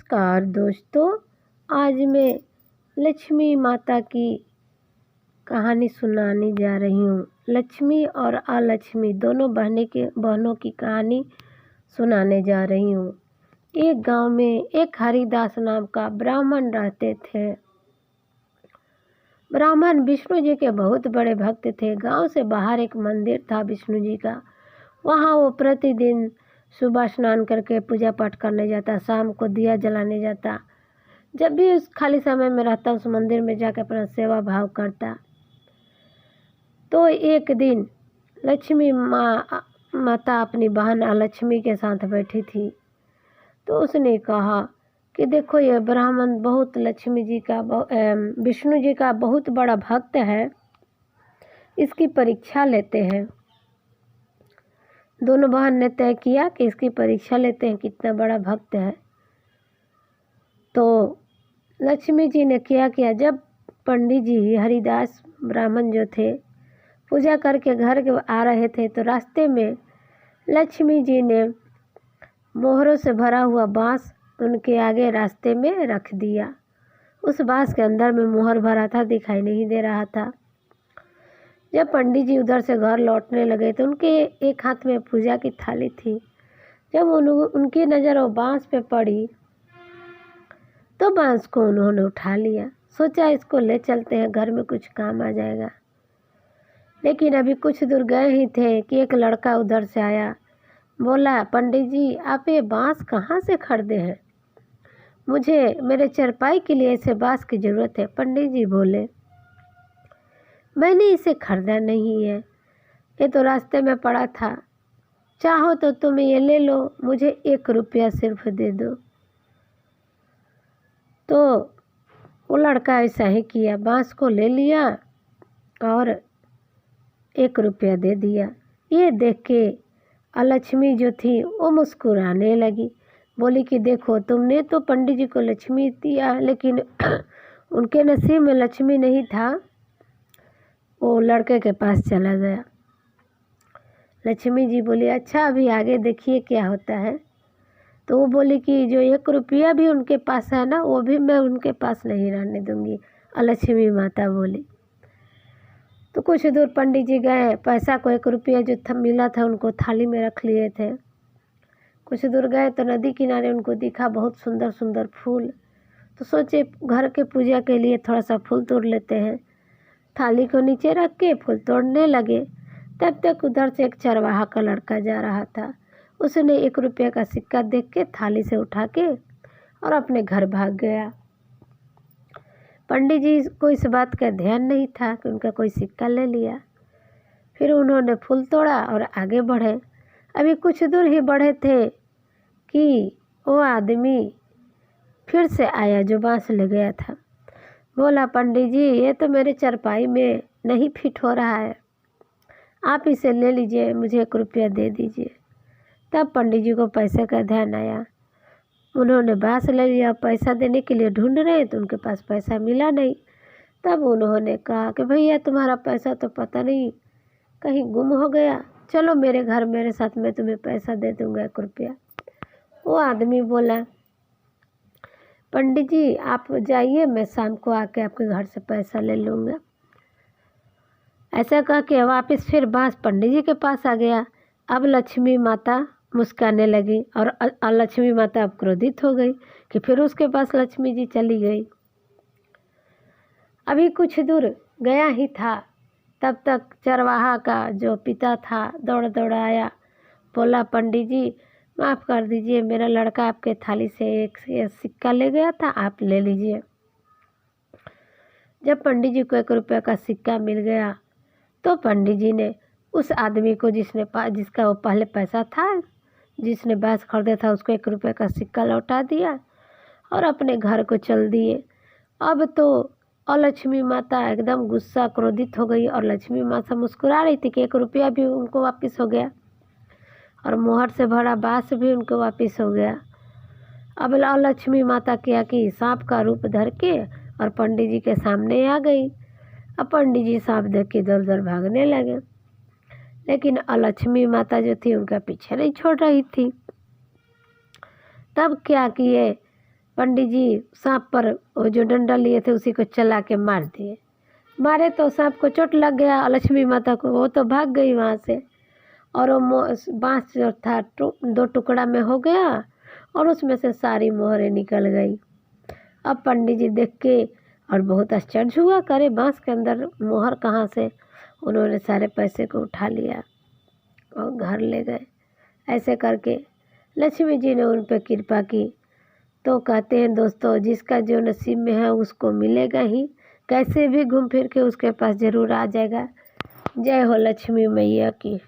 नमस्कार दोस्तों। आज मैं लक्ष्मी माता की कहानी सुनाने जा रही हूँ। लक्ष्मी और अलक्ष्मी दोनों बहनों की कहानी सुनाने जा रही हूँ। एक गांव में एक हरिदास नाम का ब्राह्मण रहते थे। ब्राह्मण विष्णु जी के बहुत बड़े भक्त थे। गांव से बाहर एक मंदिर था विष्णु जी का। वहाँ वो प्रतिदिन सुबह स्नान करके पूजा पाठ करने जाता, शाम को दिया जलाने जाता। जब भी उस खाली समय में रहता उस मंदिर में जाकर अपना सेवा भाव करता। तो एक दिन लक्ष्मी माता अपनी बहन अलक्ष्मी के साथ बैठी थी। तो उसने कहा कि देखो ये ब्राह्मण बहुत लक्ष्मी जी का विष्णु जी का बहुत बड़ा भक्त है, इसकी परीक्षा लेते हैं। दोनों बहन ने तय किया कि इसकी परीक्षा लेते हैं कितना बड़ा भक्त है। तो लक्ष्मी जी ने किया जब पंडित जी हरिदास ब्राह्मण जो थे पूजा करके घर के आ रहे थे तो रास्ते में लक्ष्मी जी ने मोहरों से भरा हुआ बांस उनके आगे रास्ते में रख दिया। उस बांस के अंदर में मोहर भरा था, दिखाई नहीं दे रहा था। जब पंडित जी उधर से घर लौटने लगे तो उनके एक हाथ में पूजा की थाली थी। जब उनकी नज़र वो बांस पे पड़ी तो बांस को उन्होंने उठा लिया। सोचा इसको ले चलते हैं, घर में कुछ काम आ जाएगा। लेकिन अभी कुछ दूर गए ही थे कि एक लड़का उधर से आया। बोला, पंडित जी आप ये बांस कहाँ से खरीदे हैं? मुझे मेरे चरपाई के लिए ऐसे बांस की ज़रूरत है। पंडित जी बोले, मैंने इसे खरीदा नहीं है, ये तो रास्ते में पड़ा था। चाहो तो तुम ये ले लो, मुझे 1 रुपया सिर्फ दे दो। तो वो लड़का ऐसा ही किया, बांस को ले लिया और 1 रुपया दे दिया। ये देख के अलक्ष्मी जो थी वो मुस्कुराने लगी। बोली कि देखो तुमने तो पंडित जी को लक्ष्मी दिया, लेकिन उनके नसीब में लक्ष्मी नहीं था। वो लड़के के पास चला गया। लक्ष्मी जी बोली, अच्छा अभी आगे देखिए क्या होता है। तो वो बोली कि जो 1 रुपया भी उनके पास है ना, वो भी मैं उनके पास नहीं रहने दूंगी। अलक्ष्मी माता बोली। तो कुछ दूर पंडित जी गए, पैसा को 1 रुपया जो था मिला था उनको थाली में रख लिए थे। कुछ दूर गए तो नदी किनारे उनको दिखा बहुत सुंदर सुंदर फूल। तो सोचे घर के पूजा के लिए थोड़ा सा फूल तोड़ लेते हैं। थाली को नीचे रख के फूल तोड़ने लगे। तब तक उधर से एक चरवाहा का लड़का जा रहा था। उसने 1 रुपये का सिक्का देख के थाली से उठा के और अपने घर भाग गया। पंडित जी को इस बात का ध्यान नहीं था कि उनका कोई सिक्का ले लिया। फिर उन्होंने फूल तोड़ा और आगे बढ़े। अभी कुछ दूर ही बढ़े थे कि वो आदमी फिर से आया जो बांस ले गया था। बोला, पंडित जी ये तो मेरे चरपाई में नहीं फिट हो रहा है, आप इसे ले लीजिए, मुझे 1 रुपया दे दीजिए। तब पंडित जी को पैसे का ध्यान आया। उन्होंने बांस ले लिया, पैसा देने के लिए ढूंढ रहे तो उनके पास पैसा मिला नहीं। तब उन्होंने कहा कि भैया तुम्हारा पैसा तो पता नहीं कहीं गुम हो गया, चलो मेरे घर मेरे साथ, मैं तुम्हें पैसा दे दूंगा 1 रुपया। वो आदमी बोला, पंडित जी आप जाइए, मैं शाम को आके आपके घर से पैसा ले लूँगा। ऐसा कह के वापस फिर बांस पंडित जी के पास आ गया। अब लक्ष्मी माता मुस्कुराने लगी और लक्ष्मी माता अब क्रोधित हो गई कि फिर उसके पास लक्ष्मी जी चली गई। अभी कुछ दूर गया ही था, तब तक चरवाहा का जो पिता था दौड़ दौड़ आया। बोला, पंडित जी माफ़ कर दीजिए, मेरा लड़का आपके थाली से एक सिक्का ले गया था, आप ले लीजिए। जब पंडित जी को 1 रुपये का सिक्का मिल गया तो पंडित जी ने उस आदमी को जिसका वो पहले पैसा था, जिसने बांस खरीदा था, उसको 1 रुपये का सिक्का लौटा दिया और अपने घर को चल दिए। अब तो अलक्ष्मी माता एकदम गुस्सा क्रोधित हो गई और लक्ष्मी माता मुस्कुरा रही थी कि 1 रुपया भी उनको वापस हो गया और मोहर से भरा बांस भी उनको वापस हो गया। अब लक्ष्मी माता किया कि सांप का रूप धर के और पंडित जी के सामने आ गई। अब पंडित जी सांप देख के इधर उधर भागने लगे, लेकिन अलक्ष्मी माता जो थी उनका पीछे नहीं छोड़ रही थी। तब क्या किए पंडित जी सांप पर वो जो डंडा लिए थे उसी को चला के मार दिए। मारे तो सांप को चोट लग गया और लक्ष्मी माता को, वो तो भाग गई वहाँ से। और वो बाँस जो था दो टुकड़ा में हो गया और उसमें से सारी मोहरें निकल गई। अब पंडित जी देख के और बहुत आश्चर्य हुआ, करे बाँस के अंदर मोहर कहाँ से। उन्होंने सारे पैसे को उठा लिया और घर ले गए। ऐसे करके लक्ष्मी जी ने उन पर कृपा की। तो कहते हैं दोस्तों, जिसका जो नसीब में है उसको मिलेगा ही, कैसे भी घूम फिर के उसके पास ज़रूर आ जाएगा। जय हो लक्ष्मी मैया की।